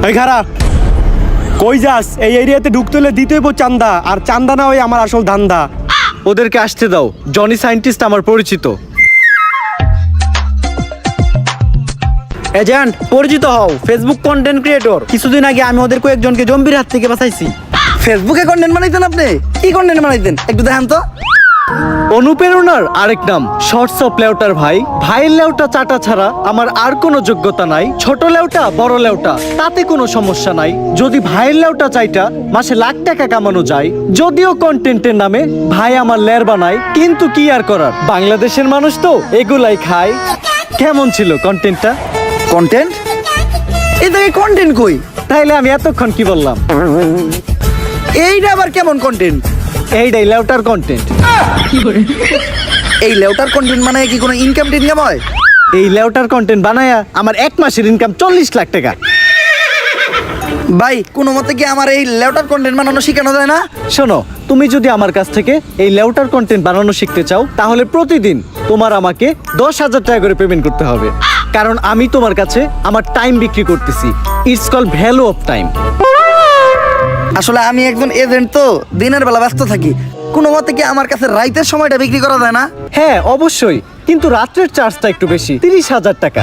এই খারাপ কই যাস? এই এরিয়াতে ঢুকতে হলে দিতে হইব চান্দা, আর চান্দা না হয় আমার আসল ধান্দা। ওদেরকে আসতে দাও, জনি সায়েন্টিস্ট আমার পরিচিত। এজেন্ট পরিচিত হও, ফেসবুক কন্টেন্ট ক্রিয়েটর। কিছুদিন আগে আমি ওদের কয়েকজনকে জম্বির হাত থেকে বাঁচাইছি। ফেসবুকে কন্টেন্ট বানাইতেন আপনি? কি কন্টেন্ট বানাইতেন একটু দেখান তো। অনুপ্রেরণার আরেক নাম শর্টস অফ লেউটার ভাই। ভাইয়ের লেউটা চাটা ছাড়া আমার আর কোনো যোগ্যতা নাই। ছোট লেউটা বড় লেউটা তাতে কোনো সমস্যা নাই। যদি ভাইয়ের লেউটা চাইটা মাসে লাখ টাকা কামানো যায়, যদিও কন্টেন্টের নামে ভাই আমার লের বানায়, কিন্তু কি আর করার, বাংলাদেশের মানুষ তো এগুলাই খায়। কেমন ছিল কন্টেন্টটা? কন্টেন্ট? এই থেকে কন্টেন্ট কই? তাইলে আমি এতক্ষণ কি বললাম? এইটা আবার কেমন কন্টেন্ট? এইটাই লেউটার কন্টেন্ট। এই লেউটার কন্টেন্ট মানে কি কোনো ইনকাম টিনকাম হয়? এই লেউটার কন্টেন্ট বানায়া আমার এক মাসের ইনকাম 40 লাখ টাকা। ভাই কোনো মতে কি আমার এই লেউটার কন্টেন্ট বানানো শেখানো যায় না? শোনো, তুমি যদি আমার কাছ থেকে এই লেউটার কন্টেন্ট বানানো শিখতে চাও, তাহলে প্রতিদিন তোমার আমাকে 10,000 টাকা করে পেমেন্ট করতে হবে। কারণ আমি তোমার কাছে আমার টাইম বিক্রি করতেছি। It's call value of time. আসলে আমি একজন এজেন্ট, তো দিনের বেলা ব্যস্ত থাকি। কোনো মতে কি আমার কাছে রাইতের সময়টা বিক্রি করা যায় না? হ্যাঁ অবশ্যই, কিন্তু রাত্রের চার্জটা একটু বেশি, 30,000 টাকা।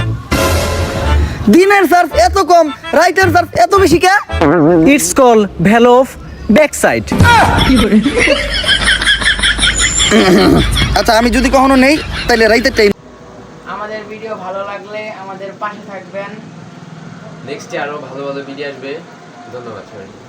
দিনের চার্জ এত কম, রাইতের চার্জ এত বেশি কে? It's call value of back side. আচ্ছা আমি যদি কখনো নেই তাহলে রাইতের টাইম। আমাদের ভিডিও ভালো লাগলে আমাদের পাশে থাকবেন। নেক্সটে আরো ভালো ভালো ভিডিও আসবে। ধন্যবাদ সবাই।